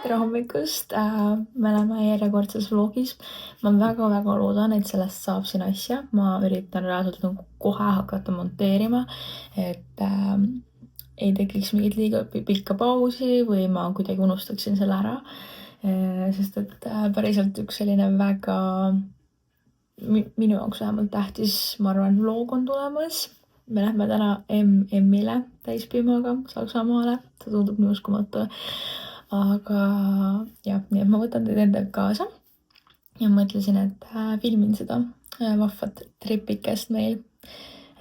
Tere hommikust, me oleme järjekordses vlogis. Ma väga-väga loodan, et sellest saab siin asja. Ma üritan reaalselt kohe hakata monteerima, et ei tekiks mingit liiga pikka pausi või ma kuidagi unustaksin selle ära. Sest et päriselt üks selline väga minu jaoks vähemalt tähtis, ma arvan, vlog on tulemas. Me lähme täna MM-ile täispiimaga Saksamaale. Ta tundub nii uskumatu. Aga jah, nii et ma võtan teid endaga kaasa ja mõtlesin, et filmin seda vahvat tripikest meil.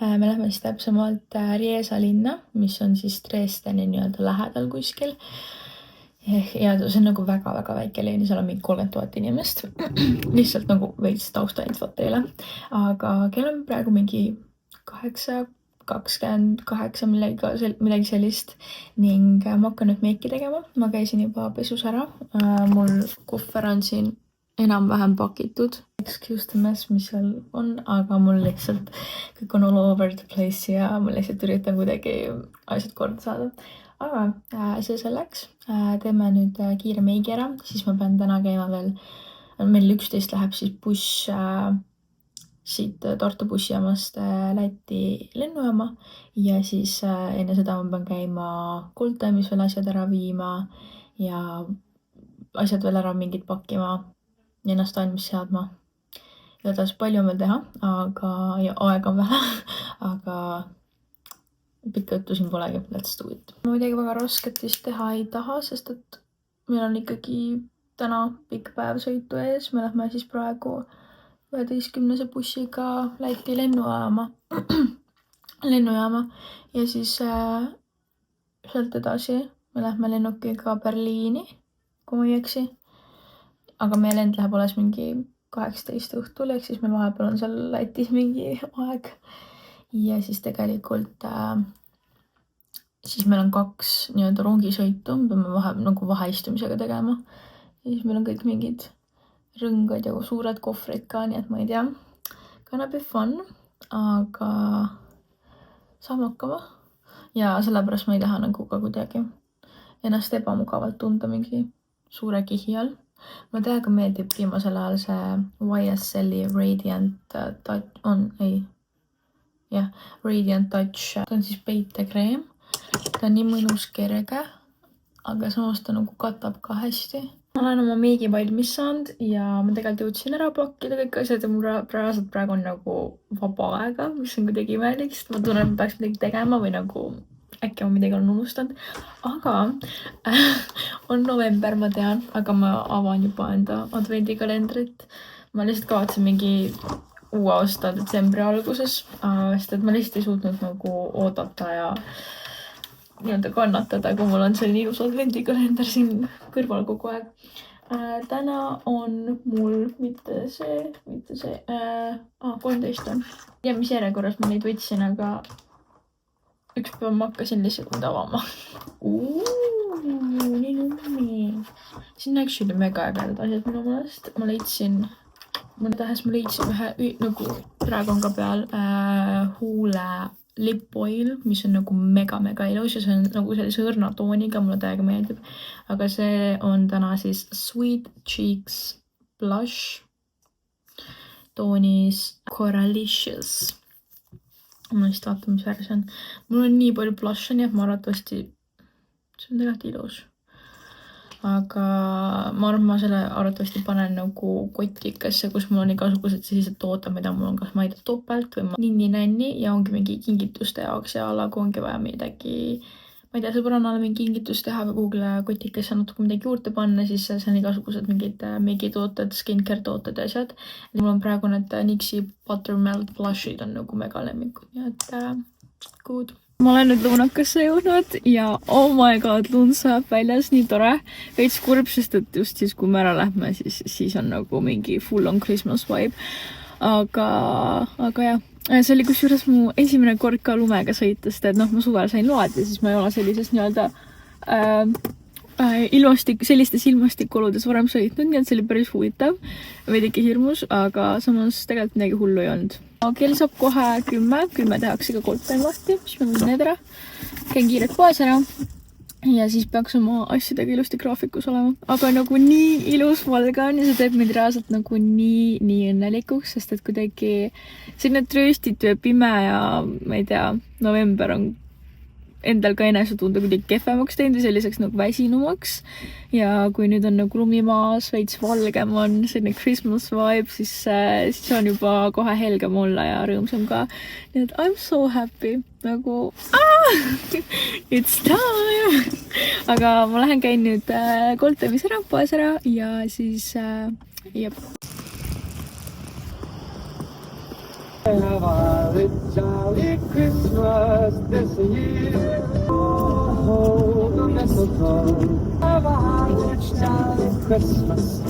Me lähme siis täpsemalt Riesa linna, mis on siis Dresdeni nii-öelda lähedal kuskil. Ja see on nagu väga-väga väike linn, seal on mingi 30 000 inimest. Lihtsalt nagu veits taustainfot teile. Aga kell on praegu mingi 8:28 midagi sellist ning ma hakkan nüüd meiki tegema. Ma käisin juba pesus ära. Mul kohver on siin enam-vähem pakitud. Excuse the mess, mis seal on, aga mul lihtsalt kõik on all over the place ja ma lihtsalt üritan kuidagi asjad korda saada. Aga see selleks. Teeme nüüd kiire meigi ära, siis ma pean täna käima veel. Meil 11 läheb siis buss siit Tartu bussijaamast Läti lennujaama ja siis enne seda ma pean käima Goldtime'is veel asjad ära viima ja asjad veel ära mingid pakkima ja ennast valmis seadma. Ja taas palju on veel teha, ja aega on vähe, aga pikka juttu siin polegi, let's do it. Ma midagi väga rasket vist teha ei taha, sest et meil on ikkagi täna pikk päev sõitu ees. Me lähme siis praegu 11 bussiga Läti lennujaama ja siis sealt edasi me lähme lennukiga Berliini, kui ma ei eksi. Aga meie lend läheb alles mingi 18 õhtul, ehk siis meil vahepeal on seal Lätis mingi aeg. Ja siis tegelikult siis meil on 2 nii-öelda rongisõitu, me peame vaheistumisega tegema. Ja siis meil on kõik mingid rõngad ja suured kohvrid ka, nii et ma ei tea. Gonna be fun, aga saame hakkama. Ja sellepärast ma ei taha nagu ka kuidagi ennast ebamugavalt tunda mingi suure kihi all. Ma täiega meeldib viimasel ajal see YSL-i Radiant Touch. Ta on siis peitekreem. Ta on nii mõnus kerge, aga samas ta nagu katab ka hästi. Ma olen oma meigi valmis saanud ja ma tegelikult jõudsin ära pakkida kõik asjad ja mul reaalselt praegu on nagu vaba aega, mis on kuidagi imelik, sest ma tunnen, et peaks midagi tegema või nagu äkki ma midagi olen unustanud. Aga on november, ma tean, aga ma avan juba enda advendikalendrit. Ma lihtsalt kavatsen mingi uue aasta detsembri alguses, sest et ma lihtsalt ei suutnud nagu oodata ja nii-öelda kannatada, kui mul on selline ilus advendikalender siin kõrval kogu aeg. Täna on mul mitte see, 13 on. Ja mis järjekorras ma neid võtsin, aga üks päev ma hakkasin lihtsalt nüüd avama. Nii. Siin on actually mega ägedad asjad minu meelest. Ma leidsin ühe, nagu praegu on ka peal huule lip oil, mis on nagu mega ilus ja see on nagu sellise õrna tooniga, mulle täiega meeldib. Aga see on täna siis Sweet Cheeks Blush toonis Coralicious. Ma vist vaatan, mis värvi see on. Mul on nii palju blush'e, nii et ma arvatavasti see on tegelikult ilus. Aga ma arvan, ma selle arvatavasti panen nagu kotikesse, kus mul on igasugused sellised tooted, mida mul on kas ma ei tea topelt või ninni-nänni ja ongi mingi kingituste jaoks ja ala, kui ongi vaja midagi, ma ei tea, sõbrannale mingi kingitus teha või kuhugile kotikesse natuke midagi juurde panna, siis see on igasugused mingid meigitooted, skincare tooted ja asjad. Mul on praegu need NYXi Buttermelt blush'id on nagu mega lemmikud, nii et good. Ma olen nüüd lõunakasse jõudnud ja oh my god, lund saab väljas, nii tore. Veits kurb, sest et just siis, kui me ära lähme, siis on nagu mingi full on Christmas vibe. Aga jah, see oli kusjuures mu esimene kord ka lumega sõita, sest et ma suvel sain load ja siis ma ei ole sellises nii-öelda sellistes ilmastikuoludes varem sõitnud, nii et see oli päris huvitav, veidike hirmus, aga samas tegelikult midagi hullu ei olnud. Kell saab kohe 10 tehakse ka Goldtime lahti, siis ma võin need ära, käin kiirelt poes ära ja siis peaks oma asjadega ilusti graafikus olema. Aga nagu nii ilus valge on ja see teeb mind reaalselt nagu nii õnnelikuks, sest et kuidagi selline trööstitu ja pime ja ma ei tea, november on endal ka enesetunde kuidagi kehvemaks teinud ja selliseks nagu väsinumaks. Ja kui nüüd on nagu lumi maas, veits valgem on, selline Christmas vibe, siis on juba kohe helgem olla ja rõõmsam ka. Nii et I'm so happy. Nagu, it's time! Aga ma lähen käin nüüd Goldtime'is ära, poes ära ja siis jep. Have a jolly Christmas this year. Oh, the mistletoe. Have a jolly Christmas.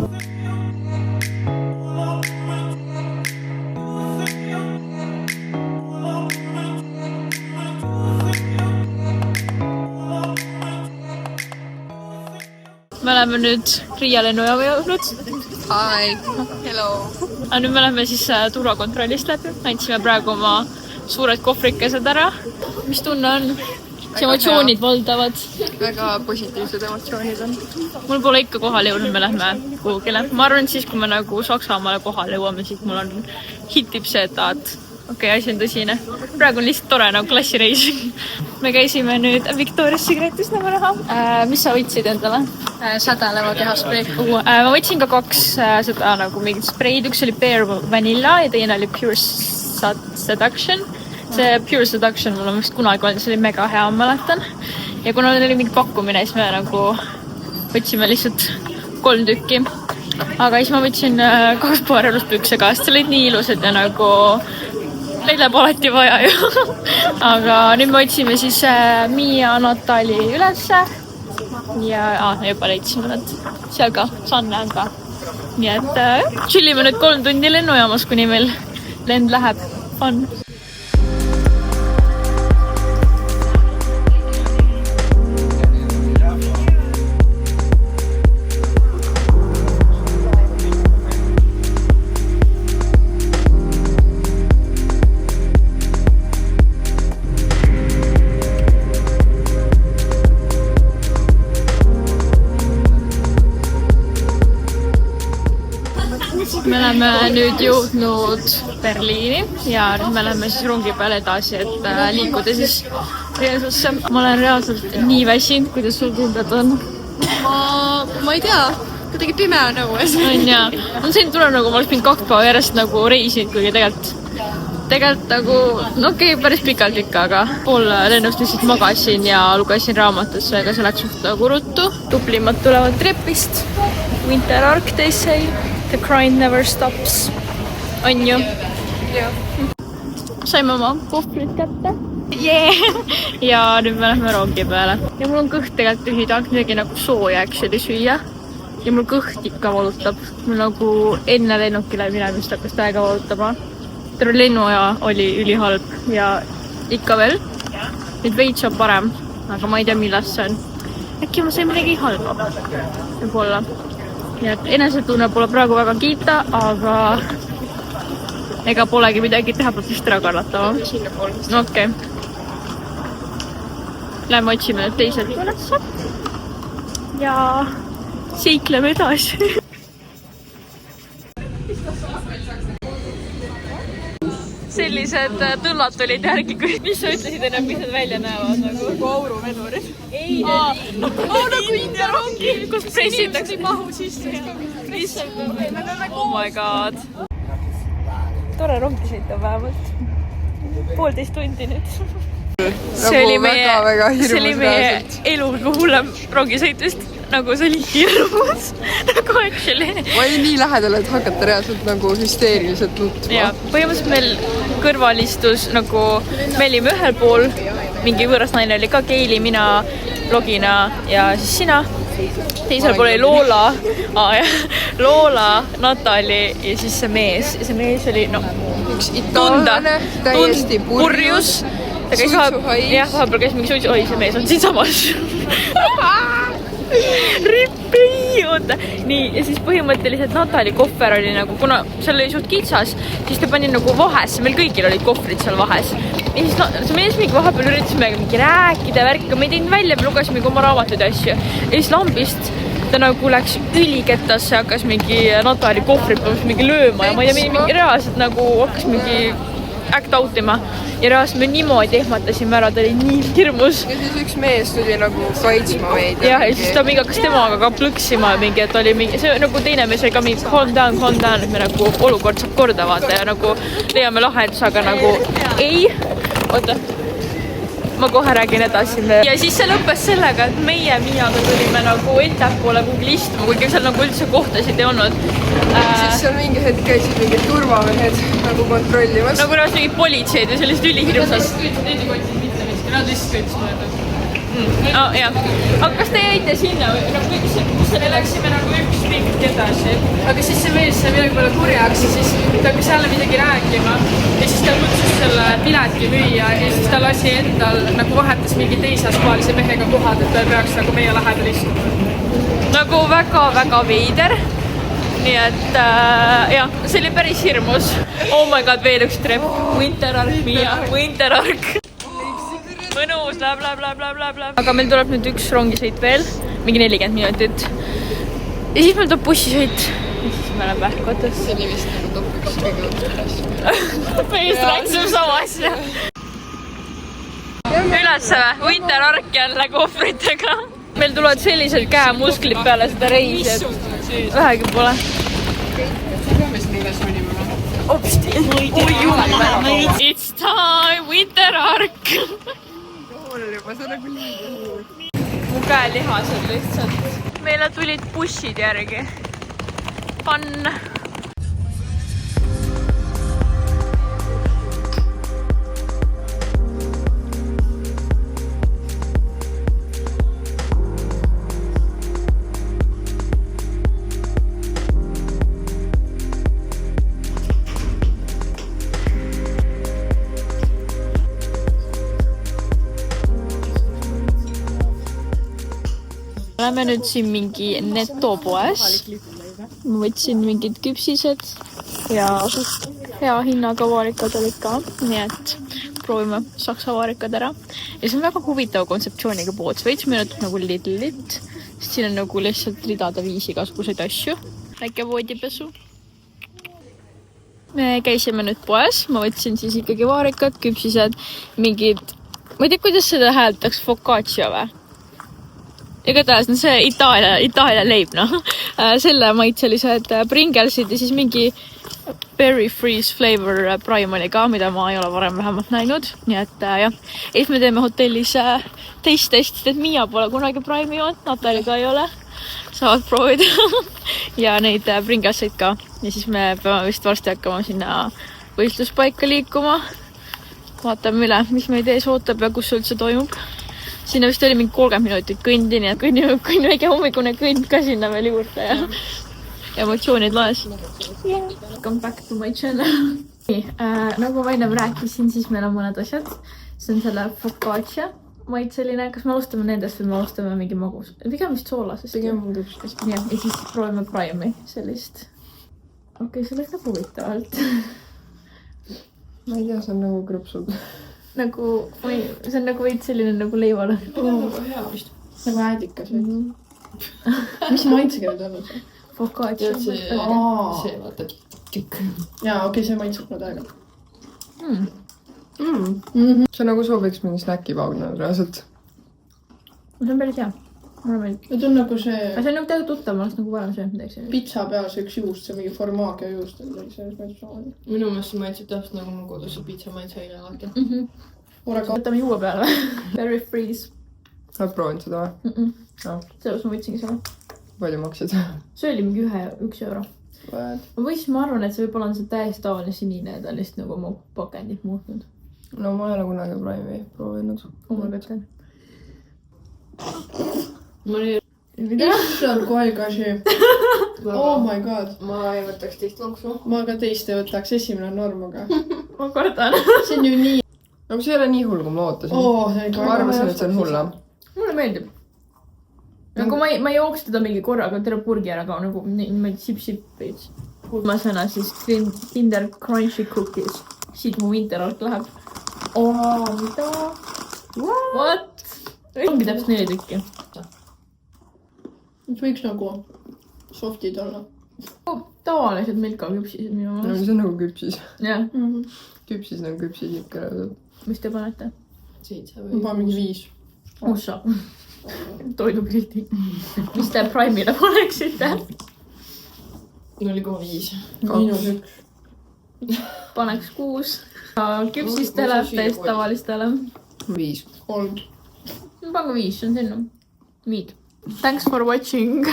Me oleme nüüd Riia lennujaama jõudnud. Hi, hello. Aga nüüd me läheme siis turvakontrollist läbi. Andsime praegu oma suured kohvrikesed ära. Mis tunne on? Emotsioonid valdavad. Väga positiivsed emotsioonid on. Mul pole ikka kohale jõudnud, me lähme kuhugile. Ma arvan, et siis, kui me nagu Saksamaale kohale jõuame, siis mul on hitib see, et okei, asi on tõsine. Praegu on lihtsalt tore nagu klassireis. Me käisime nüüd Victoria's Secretis nagu näha. Mis sa võtsid endale? Sädeleva kehasprei. Ma võtsin ka 2 seda nagu mingit spreid. Üks oli Bare Vanilla ja teine oli Pure Seduction. See Pure Seduction mul on vist kunagi olnud, see oli mega hea, ma mäletan. Ja kuna oli mingi pakkumine, siis me nagu võtsime lihtsalt 3 tükki. Aga siis ma võtsin 2 paar eluspükse ka, sest see olid nii ilusad ja nagu neid läheb alati vaja ju. Aga nüüd me otsime siis Miia Natali ülesse ja juba leidsime nad seal ka, Sanne on ka. Nii et chillime nüüd 3 tundi lennujaamas, kuni meil lend läheb. Fun! Me oleme nüüd jõudnud Berliini ja nüüd me läheme siis rongi peale edasi, et liikuda siis Riiasusse. Ma olen reaalselt nii väsinud, kuidas sul tunded on? Ma ei tea, kuidagi pime on õues. On ja, see tuleb nagu ma oleks pidanud 2 päeva järjest nagu reisinud, kuigi tegelikult nagu, okei, päris pikalt ikka, aga pool lennust lihtsalt magasin ja lugesin raamatusse, aga see läks suht nagu ruttu. Tuplimad tulevad trepist. Winter Arc, they say. The grind never stops. On ju? Saime oma kohvrid kätte. Ja nüüd me lähme rongi peale. Ja mul on kõht tegelikult tühi, tahaks midagi nagu sooja actually süüa. Ja mul kõht ikka valutab. Mul nagu enne lennukile minemist hakkas täiega valutama. Terve lennuaja oli ülihalb ja ikka veel. Nüüd veits on parem, aga ma ei tea, millest see on. Äkki ma sain midagi halba. Võib-olla. Nii et enesetunne pole praegu väga kiita, aga ega polegi midagi teha, peab vist ära kannatama. Okei. Läheme otsime nüüd teised ülesse ja seikleme edasi. Sellised tõllad tulid järgi, kui mis sa ütlesid enne, mis need välja näevad nagu? Nagu auruvedurid. Ei, nagu India-rongi, kus pressitakse mahu sisse. Oh my god. Tore rongi sõita vähemalt. 1,5 tundi nüüd. See oli meie elu hullem rongisõitust. Nagu see oli hirmus. Nagu actually. Ma olin nii lähedal, et hakata reaalselt nagu hüsteeriliselt nutma. Ja põhimõtteliselt meil kõrval istus nagu, me olime ühel pool, mingi võõras naine oli ka Keili, mina, Logina ja siis sina. Teisel pool oli Loola, Natali ja siis see mees. Ja see mees oli üks itaallane, täiesti purjus, suitsuhais. Jah, vahepeal käis mingi suitsuhais ja mees on siin samas. Rippi, oota. Nii, ja siis põhimõtteliselt Natali kohver oli nagu, kuna seal oli suht kitsas, siis ta pani nagu vahesse, meil kõigil olid kohvrid seal vahes. Ja siis see mees mingi vahepeal üritasime mingi rääkida, värka, me ei teinud välja, me lugesime oma raamatuid ja asju. Ja siis lambist ta nagu läks ülikettasse, hakkas mingi Natali kohvrit mingi lööma ja ma ei tea, mingi reaalselt nagu hakkas mingi act out ima. Ja reaalselt me niimoodi ehmatasime ära, ta oli nii hirmus. Ja siis üks mees tuli nagu kaitsma meid. Ja siis ta mingi hakkas temaga ka plõksima mingi, et oli mingi, see nagu teine mees oli ka mingi calm down, et me nagu olukord saab korda vaata ja nagu leiame lahendus, aga nagu ei. Oota, ma kohe räägin edasi. Ja siis see lõppes sellega, et meie Miaga tulime nagu ettepoole Google istuma, kuigi seal nagu üldse kohtasid ei olnud. Siis seal mingi hetk käisid mingid turvamehed nagu kontrollimas. Nagu näos mingid politseid ja sellist ülihirmsast. Nad lihtsalt kõitis mõelda. Jah. Aga kas te jäite sinna või nagu me läksime nagu üks ring edasi, aga siis see mees sai midagi peale kurjaks ja siis ta hakkas jälle midagi rääkima ja siis ta kutsus selle pileti müüa ja siis ta lasi endal nagu vahetas mingi teisesmaalise mehega kohad, et ta ei peaks nagu meie lähedal istuma. Nagu väga-väga veider. Nii et jah, see oli päris hirmus. Oh my god, veel üks trepp. Winter Ark, Mia, Winter Ark. Mõnus, bla. Aga meil tuleb nüüd üks rongisõit veel, mingi 40 minutit. Ja siis meil tuleb bussisõit. Ja siis me oleme kotas. See oli vist nagu top 1 kõige õudne. Me just rääkisime sama asja. Ülesse Winter Ark jälle kohvritega. Meil tulevad sellised käemusklid peale seda reisi, et vähegi pole. Peame siin üles minima. Opsti. Oi jumal. It's time, Winter Ark. See on nagu liiga. Mu käelihased lihtsalt. Meile tulid bussid järgi. Fun. Oleme nüüd siin mingi Netto poes. Ma võtsin mingid küpsised ja hea hinnaga vaarikad olid ka. Nii et proovime saksa vaarikad ära. Ja see on väga huvitava kontseptsiooniga pood. Veits meenutab nagu Lidlit. Siin on nagu lihtsalt ridade viisi igasuguseid asju. Väike voodipesu. Me käisime nüüd poes. Ma võtsin siis ikkagi vaarikad, küpsised, mingid... Ma ei tea, kuidas seda hääldaks focaccia või? Igatahes on see Itaalia leib, noh. Selle maitselised Pringlesid ja siis mingi berry freeze flavor prime oli ka, mida ma ei ole varem vähemalt näinud. Nii et jah, siis me teeme hotellis testist, et Mia pole kunagi prime'i joonud, Natali ka ei ole. Saavad proovida ja neid Pringlesid ka. Ja siis me peame vist varsti hakkama sinna võistluspaika liikuma. Vaatame üle, mis meid ees ootab ja kus üldse toimub. Sinna vist oli mingi 30 minutit kõndi, nii et kõnn väike hommikune kõnd ka sinna veel juurde ja emotsioonid loes. Welcome back to my channel. Nagu ma ennem rääkisin, siis meil on mõned asjad. See on selle focaccia maitseline. Kas me alustame nendest või me alustame mingi magus? Pigem vist soolasest. Pigem tupskast. Ja siis proovime prime'i sellist. Okei, see läks nagu huvitavalt. Ma ei tea, see on nagu krõpsud. Nagu, see on nagu veits selline nagu leivale. Nagu hea vist. Nagu äädikas või? Mis maitsega nüüd on? Focaccia. See vaata tükk. Jaa, okei, see maitseb nad aega. See nagu sooviks mingi snäkipaugna reaalselt. See on päris hea. See on nagu see see on nagu tegelikult tuttav, ma oleks nagu varem söönud midagi sellist. pitsa peal see üks juust, see mingi formaagia juust on selles maitseb samamoodi. Minu meelest see maitseb täpselt nagu mu kodus see pitsa maitse eile alati. Võtame juua peale. Berry freeze. Oled proovinud seda või? Selles ma võtsingi selle. Palju maksid? See oli mingi 1 euro. Ma arvan, et see võib-olla on see täiesti tavaline sinine ja ta on lihtsalt nagu mu pakendit muutnud. No ma ei ole kunagi prime'i proovinud. Ma võtan. Issand, kui haige asi. Oh my god. Ma ei võtaks teist lonksu. Ma ka teist ei võtaks, esimene on norm, aga Ma kardan. see on ju nii. Aga see ei ole nii hull, kui ma ootasin. See on Ma arvasin, et see on hullem. Mulle meeldib. nagu ma ei jooks teda mingi korraga terve purgi ära ka nagu niimoodi sip-sip. Viimasena siis Kinder Crunchy Cookies. Siit mu winterort läheb. Mida? What? Ongi täpselt 4 tükki. Võiks nagu softid olla. Tavalised Milka küpsised minu No meelest. see on nagu küpsis. Jah. Küpsis nagu küpsis ikka. Mis te panete? 7 Ma või? panen mingi 5. Ussa. Toidukriitik. Mis te Prime'ile paneksite? 0,5. -1. Paneks 6. Küpsistele, täiesti tavalistele. 5. 3. Pange 5, see on sinna. Meet. Thanks for watching.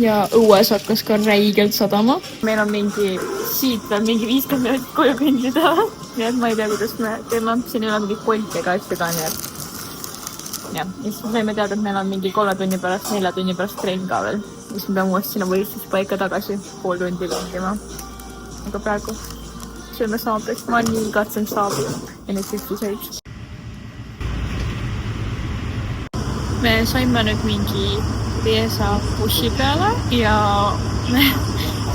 ja õues hakkas ka räigelt sadama. meil on mingi siit veel mingi 50 minutit koju kõndida. nii et ma ei tea, kuidas me teeme. siin ei ole mingit polti ega asju ka, nii et jah. ja siis me saime teada, et meil on mingi 3 tunni pärast, 4 tunni pärast trenn ka veel. siis me peame uuesti sinna võistluspaika tagasi pool tundi kõndima. aga praegu sööme saabrit. ma nii katsen saabrit ja neid süstiseid. me saime nüüd mingi Riesa bussi peale ja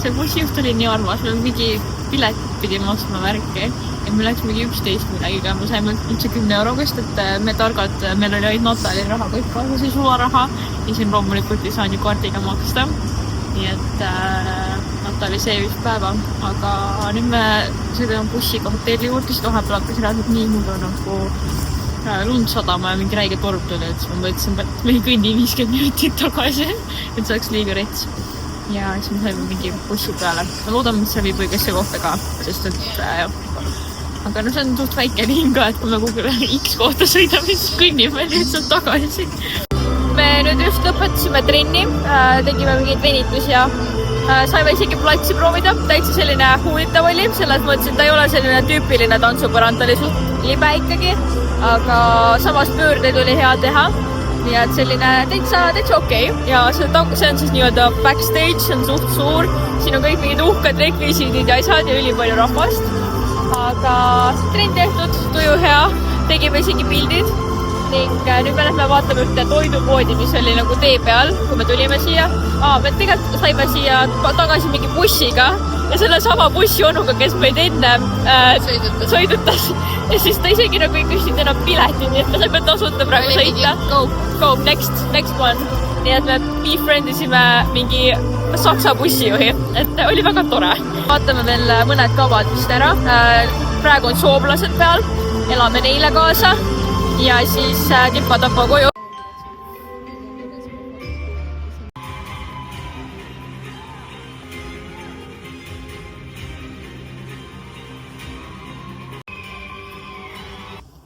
see bussijuht oli nii armas, me mingi piletit pidime ostma värki ja me läks mingi 11 millagiga, me saime üldse 10 euroga, sest et me targad, meil oli ainult Natali raha kõik kaasas ja sularaha ja siin loomulikult ei saanud ju kaardiga maksta. nii et Natali seevis päeva, aga nüüd me sõidame bussiga hotelli juurde, siis vahepeal hakkas reaalselt nii muidu nagu lund sadama ja mingi räige torm tuli, et siis ma mõtlesin, et me ei kõnni 50 minutit tagasi, et see oleks liiga rets. ja siis me saime mingi bussi peale. ma loodan, et see viib õigesse kohta ka, sest et aga no see on suht väike liin ka, et kui me kuhugi X kohta sõidame, siis kõnnime lihtsalt tagasi. me nüüd just lõpetasime trenni, tegime mingeid venitusi ja saime isegi platsi proovida. täitsa selline huvitav oli, selles mõttes, et ta ei ole selline tüüpiline tantsupõrand, ta oli suht libe ikkagi, aga samas pöördeid oli hea teha. nii et selline täitsa okei. ja see on siis nii-öelda backstage, see on suht suur. siin on kõik mingid uhked rekvisiidid ja asjad ja ülipalju rahvast. aga trenn tehtud, tuju hea, tegime isegi pildid. ning nüüd me lähme vaatame ühte toidupoodi, mis oli nagu tee peal, kui me tulime siia. me tegelikult saime siia tagasi mingi bussiga ja selle sama bussi onuga, kes meid enne sõidutas. ja siis ta isegi nagu ei küsinud enam piletit, nii et me saime tasuta praegu sõita. Go, next one. nii et me befriendisime mingi saksa bussijuhi, et oli väga tore. vaatame veel mõned kavad vist ära. praegu on soomlased peal, elame neile kaasa. ja siis tipa-tapa koju.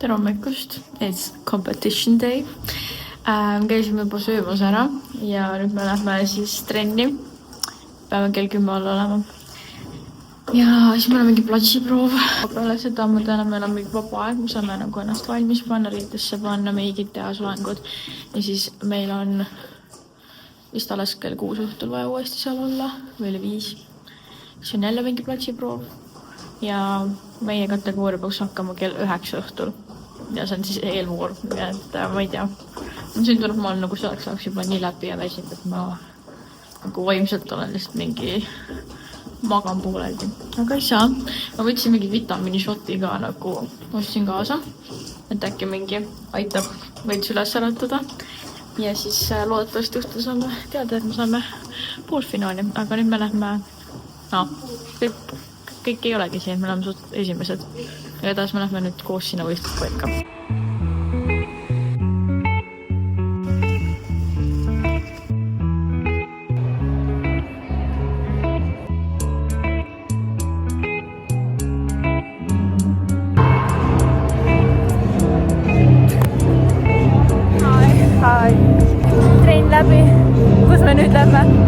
tere hommikust, it's competition day. Käisime juba söömas ära ja nüüd me lähme siis trenni. Peame kell 10 all olema. ja siis meil on mingi platsiproov. peale seda ma tean, et meil on mingi vaba aeg, me saame nagu ennast valmis panna, riidesse panna, meigid teha, soengud. ja siis meil on vist alles kell 6 õhtul vaja uuesti seal olla või oli 5. siis on jälle mingi platsiproov ja meie kategooria peaks hakkama kell 9 õhtul. ja see on siis eelvoor, et ma ei tea. siin tuleb ma nagu selleks ajaks juba nii läbi ja väsinud, et ma nagu vaimselt olen lihtsalt mingi magan pooleldi. aga ei saa. ma võtsin mingi vitamiinishoti ka nagu ostsin kaasa, et äkki mingi aitab veits üles äratada. ja siis loodetavasti õhtul saame teada, et me saame poolfinaali, aga nüüd me lähme kõik ei olegi siin, me oleme suht esimesed. ja edasi me lähme nüüd koos sinna võistluspaika. Hi. Trenn läbi. Kus me nüüd lähme?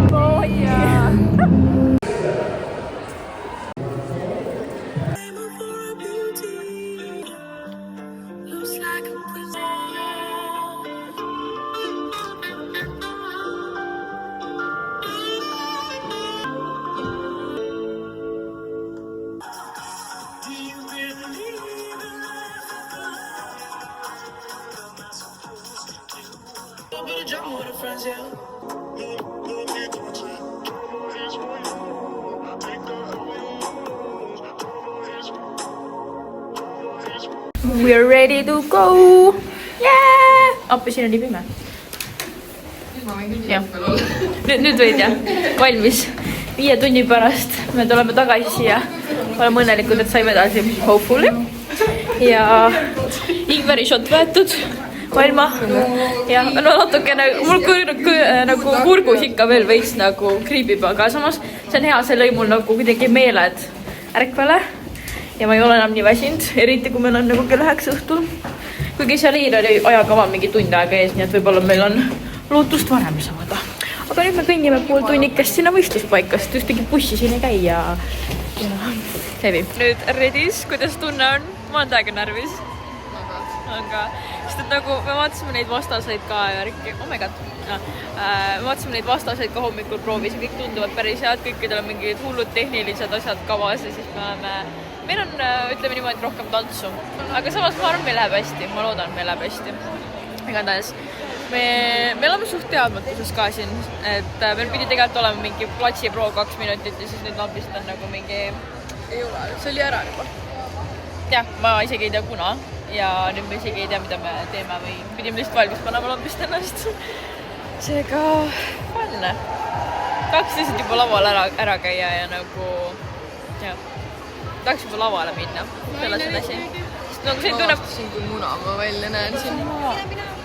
We are ready to go! Yeah! Appi, siin on nii pime. Jah. Nüüd võid jah. Valmis. 5 tunni pärast me tuleme tagasi siia. Oleme õnnelikud, et saime edasi. Hopefully. Ja ingveri shot võetud. Valma. Ja no natukene, mul nagu kurgus ikka veel veits nagu kriibib, aga samas see on hea, see lõi mul nagu kuidagi meeled ärkvale. Ja ma ei ole enam nii väsinud, eriti kui meil on nagu kell 9 õhtul. Kuigi seal oli ajakava mingi tund aega ees, nii et võib-olla meil on lootust varem saada. Aga nüüd me kõnnime pool tunnikest sinna võistluspaikast, ühtegi bussi siin ei käi ja hevi. Nüüd Redis, kuidas tunne on? Ma olen täiega närvis. Aga, sest et nagu me vaatasime neid vastaseid ka järgi. Oh my god. Me vaatasime neid vastaseid ka hommikul proovis ja kõik tunduvad päris head, kõikidel on mingid hullud tehnilised asjad kavas ja siis meil on, ütleme niimoodi, rohkem tantsu. Aga samas ma arvan, meil läheb hästi. Ma loodan, meil läheb hästi. Igatahes. Me oleme suht teadmatuses ka siin, et meil pidi tegelikult olema mingi platsiproov 2 minutit ja siis nüüd lambist on nagu mingi... Ei ole, see oli ära juba. Jah, ma isegi ei tea kuna ja nüüd me isegi ei tea, mida me teeme või pidime lihtsalt valmis panema lambist ennast. Seega fun. 2 lihtsalt juba laval ära käia ja nagu... Jah. Tahaks juba lavale minna, selles on asi. Nagu see tunneb... Ma vaatasin, kui muna ma välja näen siin.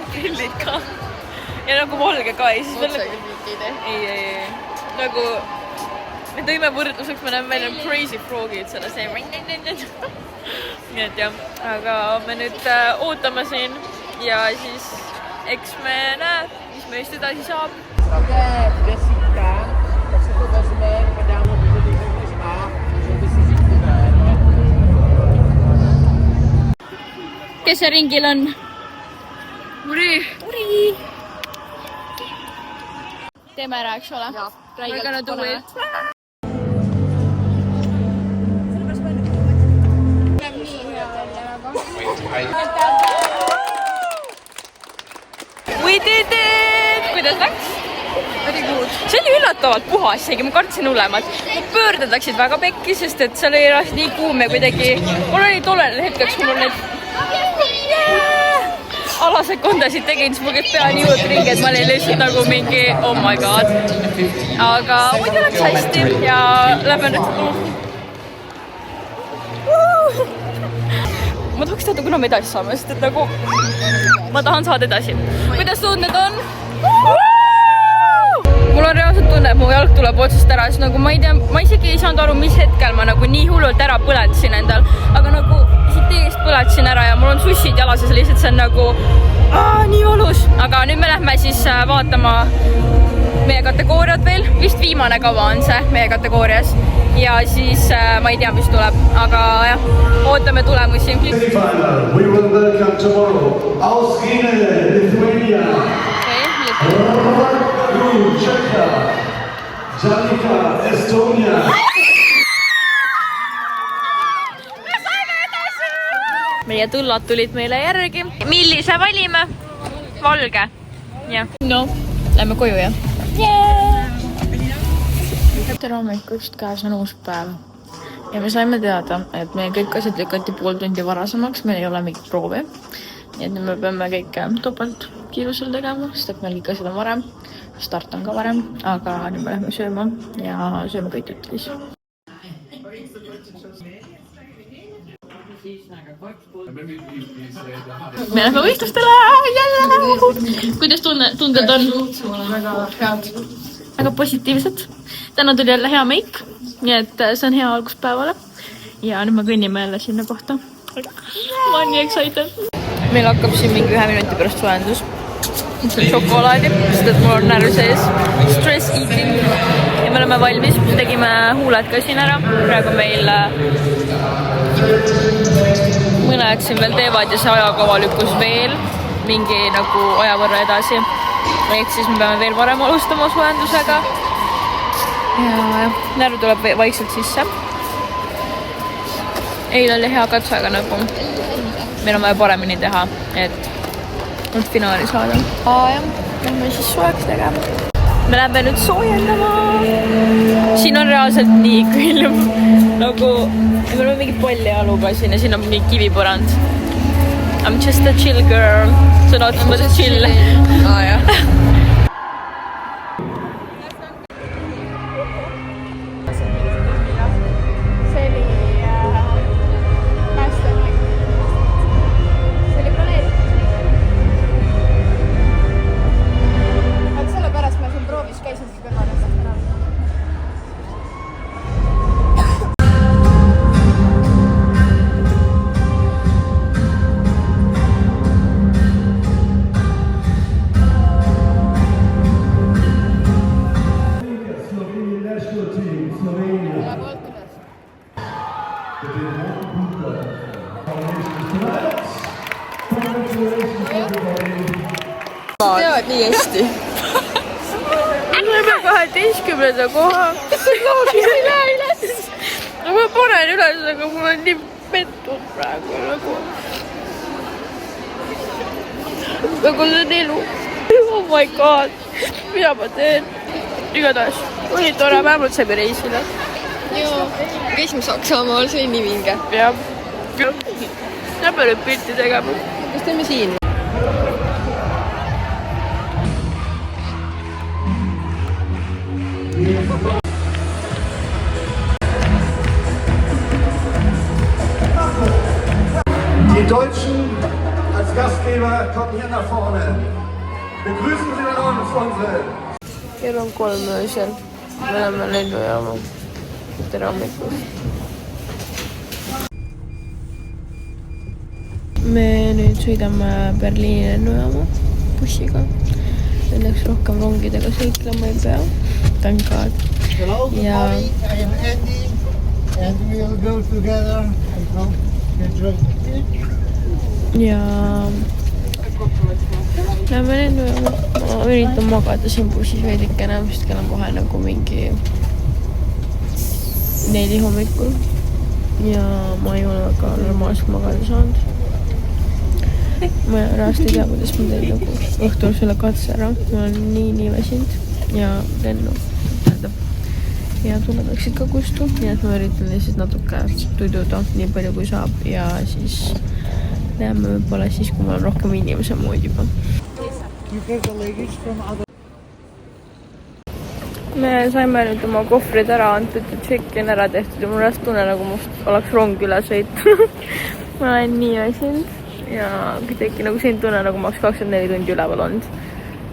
Grillid ka. Ja nagu valge ka. Otsega piikid, Ei. Nagu... Me tõime võrdluseks, me näeme välja crazy frogid selle see... Nii et jah. Aga me nüüd ootame siin ja siis eks me näe, mis meist edasi saab. Kes see ringil on? Uri! Teeme ära, eks ole? We're gonna do it. We did it! Kuidas läks? See oli üllatavalt puhas, seegi ma kartsin hullemat. Pöörded läksid väga pekki, sest et seal oli nii kuum ja kuidagi... Mul oli tollel hetkeks, kui mul need alasekundasid tegin, siis mul käib pea nii juurde ringi, et ma olin lihtsalt nagu mingi oh my god. Aga muidu läks hästi ja lähme nüüd... Ma tahaks teada, kuna me edasi saame, sest et nagu ma tahan saada edasi. Kuidas tunded on? Mul on reaalselt tunne, et mu jalg tuleb otsast ära, siis nagu ma ei tea, ma isegi ei saanud aru, mis hetkel ma nagu nii hullult ära põletasin endal, aga nagu siit eest põletasin ära ja mul on sussid jalas ja lihtsalt see on nagu nii valus. Aga nüüd me lähme siis vaatama meie kategooriad veel, vist viimane kava on see meie kategoorias ja siis ma ei tea, mis tuleb, aga jah, ootame tulemusi. We will welcome tomorrow Auskine, Lithuania, Czechia, Janika, Estonia. Meie tullad tulid meile järgi. Millise valime? Valge. Jah. No, lähme koju jah. Tere hommikust, käes on uus päev. Ja me saime teada, et meie kõik asjad lükati pool tundi varasemaks, meil ei ole mingit proovi. Nii et nüüd me peame kõik topelt kiirusel tegema, sest et meil kõik asjad on varem. Start on ka varem, aga nüüd me lähme sööma ja sööme kõik ütlis. Me lähme võistlustele! Kuidas tunded on? Väga head. Väga positiivsed. Täna tuli jälle hea meik, nii et see on hea alguspäevale. Ja nüüd me kõnnime jälle sinna kohta. Ma olen nii excited. Meil hakkab siin mingi 1 minuti pärast soojendus. See on šokolaadi, sest et mul on närv sees. Stress eating. Ja me oleme valmis. Tegime huuled ka siin ära. Praegu meil mõned siin veel teevad ja see ajakava lükkus veel mingi nagu aja võrra edasi. Ehk siis me peame veel varem alustama soojendusega. Ja närv tuleb vaikselt sisse. Eile oli hea katse, aga nagu meil on vaja paremini teha, et et finaali saada. Jah, lähme siis soojaks tegema. Me lähme nüüd soojendama. Siin on reaalselt nii külm. Nagu, me oleme mingi pollialuga siin ja siin on mingi kivipõrand. I'm just a chill girl. Sõna otseses mõttes chill. Jah. Teavad nii hästi. Me oleme 12. koha. Ma panen üles, aga mul on nii pettud praegu nagu see on elu. Oh my god. Mida ma teen? Igatahes. Oli tore, vähemalt saime reisile. Käisime Saksamaal, see oli nii vinge. Jah. Lähme nüüd pilti tegema. Kas teeme siin? Die Deutschen als Gastgeber kommen hier nach vorne. Begrüßen Sie uns unsere. Kell on 3 öösel. Me oleme lennujaama. Tere hommikust. Me nüüd sõidame Berliini lennujaama bussiga. Õnneks rohkem rongidega sõitlema ei pea. Thank God. Hello, good morning. I am Andy, and we will go together. I hope you enjoy the beach. Ja lähme lennujaama. Ma üritan magada siin bussis veidikene, sest kell on kohe nagu mingi 4 hommikul. Ja ma ei ole väga normaalselt magada saanud. Ma reaalselt ei tea, kuidas ma teen nagu õhtul selle katse ära. Ma olen nii väsinud ja lennu. Ja tunned läksid ka kustu, nii et ma üritan lihtsalt natuke tuiduda nii palju kui saab ja siis näeme võib-olla siis, kui ma olen rohkem inimese mood juba. Me saime nüüd oma kohvrid ära antud ja check-in ära tehtud ja mul oleks tunne, nagu must oleks rong üle sõitu. Ma olen nii väsinud ja teki nagu siin tunne, nagu ma oleks 24 tundi üleval olnud.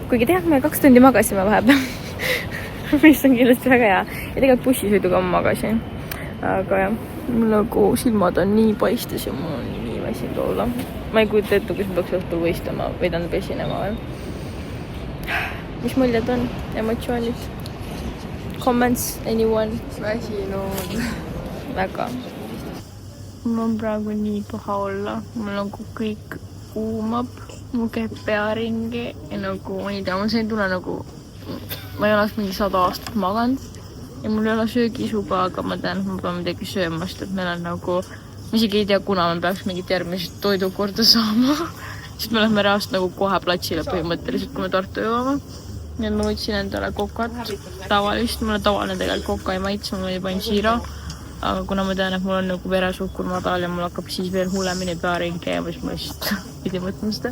Kuigi tead, me 2 tundi magasime vahepeal. Mis on kindlasti väga hea. Ja tegelikult bussisõiduga ma magasin. Aga jah, mul nagu silmad on nii paistes ja mul on nii väsinud olla. Ma ei kujuta ette, kus ma peaks õhtul võistlema või tähendab esinema veel. Mis muljed on? Emotsioonid? Comments? Anyone? Väsinud. Väga. Mul on praegu nii paha olla. Mul nagu kõik kuumab. Mul käib pea ringi ja nagu, ma ei tea, mul selline tunne nagu ma ei oleks mingi 100 aastat maganud ja mul ei ole söögisuga, aga ma tean, et ma pean midagi söömast, et meil on nagu, ma isegi ei tea, kuna me peaks mingit järgmist toidukorda saama. Sest me lähme reaalselt nagu kohe platsile põhimõtteliselt, kui me Tartu jõuame. Ja ma võtsin endale kokat tavalist, mulle tavaline tegelikult koka ei maitse, ma panin siira. Aga kuna ma tean, et mul on nagu veresuhkur madal ja mul hakkab siis veel hullemini pearing käima, siis ma lihtsalt pidi võtma seda.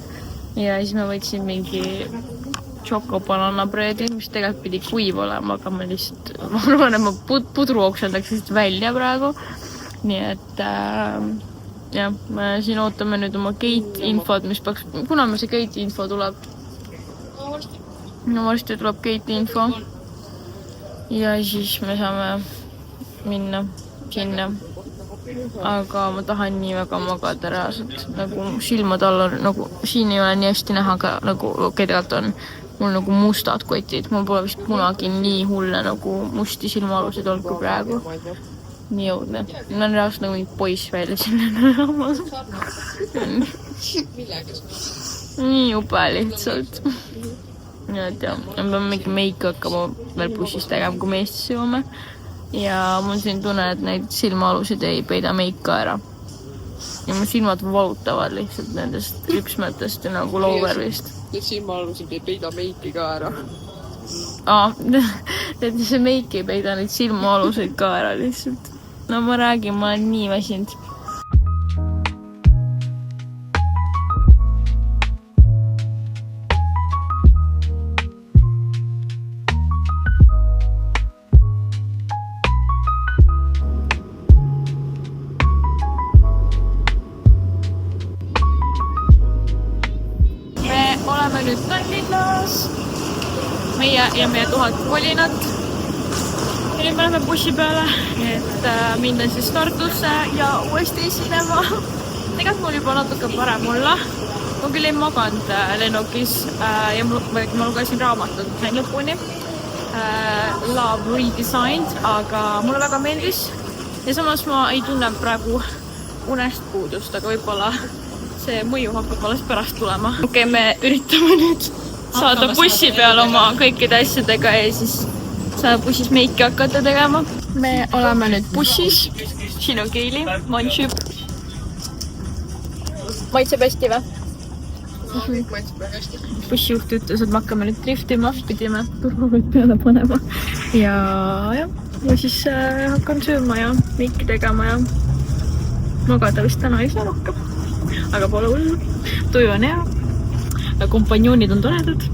Ja siis ma võtsin mingi choco-bananabröödi, mis tegelikult pidi kuiv olema, aga ma lihtsalt, ma arvan, et ma pudru oksendaks lihtsalt välja praegu. Nii et jah, me siin ootame nüüd oma gate infod, mis peaks, kuna meil see gate info tuleb? No varsti tuleb gate info. Ja siis me saame minna sinna. Aga ma tahan nii väga magada reaalselt. Nagu silmad all on, nagu siin ei ole nii hästi näha, aga nagu tegelikult on mul nagu mustad kotid. Mul pole vist kunagi nii hulle nagu musti silmaalusid olnud kui praegu. Nii õudne. Mul on reaalselt nagu mingi poiss välja sinna. Nii jube lihtsalt. Ja ma pean mingi meiki hakkama veel bussis tegema, kui me Eestisse jõuame. Ja mul siin tunne, et neid silmaalusid ei peida meika ära. ja mu silmad valutavad lihtsalt nendest rüpsmetest ja nagu loovärvist. Need silmaalused ei peida meiki ka ära. Et see meik ei peida neid silmaaluseid ka ära lihtsalt. No ma räägin, ma olen nii väsinud. Me oleme nüüd Tallinnas. Meie ja meie 1000 kolinat. Ja nüüd me läheme bussi peale, et minna siis Tartusse ja uuesti esinema. Tegelikult mul juba natuke parem olla. Ma küll ei maganud lennukis ja ma lugesin raamatut sain lõpuni. Love Redesigned, aga mulle väga meeldis. Ja samas ma ei tunne praegu unest puudust, aga võib-olla see mõju hakkab alles pärast tulema. Okei, me üritame nüüd saada bussi peal oma kõikide asjadega ja siis saab bussis meiki hakata tegema. Me oleme nüüd bussis. Siin on Keili, Manšib. Maitseb hästi või? Bussijuht ütles, et me hakkame nüüd driftima, pidime turvavõid peale panema. Ja siis hakkan sööma ja meiki tegema ja magada vist täna ei saa rohkem. Aga pole hullu. Tuju on hea. Ja kompanjoonid on toredad.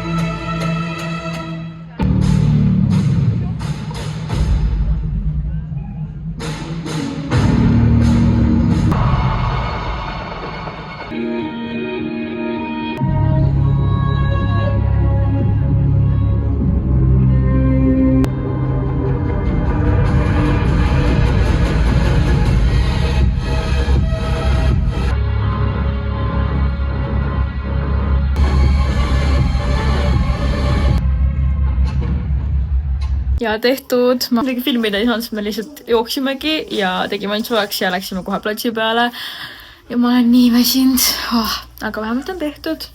Ja tehtud. Ma midagi filmida ei saanud, sest me lihtsalt jooksimegi ja tegime ainult soojaks ja läksime kohe platsi peale. Ja ma olen nii väsinud. Aga vähemalt on tehtud.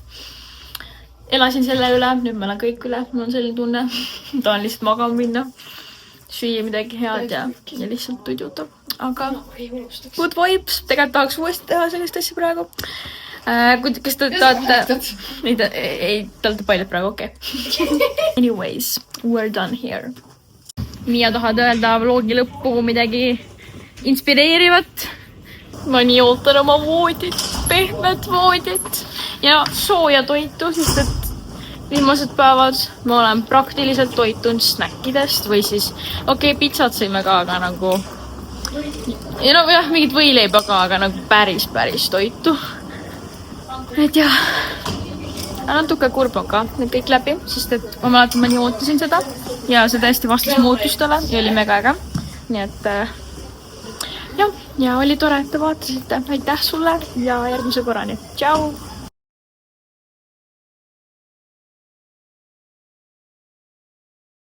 Elasin selle üle, nüüd ma olen kõik üle. Mul on selline tunne. Tahan lihtsalt magama minna. Süüa midagi head ja lihtsalt tuidutab. Aga good vibes. Tegelikult tahaks uuesti teha sellist asja praegu. Kas te tahate... Ei, te olete paljad praegu, okei. Anyways, we're done here. Miia tahad öelda vlogi lõppu midagi inspireerivat. Ma nii ootan oma voodit, pehmet voodit ja sooja toitu, sest et viimased päevad ma olen praktiliselt toitunud snäkkidest või siis pitsat sõime ka, aga nagu ja mingit võileiba ka, aga nagu päris toitu. Et jah, natuke kurb on ka need kõik läbi, sest et ma mäletan, ma nii ootasin seda ja see täiesti vastas muutustele ja oli mega äge. Nii et ja oli tore, et te vaatasite. Aitäh sulle ja järgmise korrani. Tšau!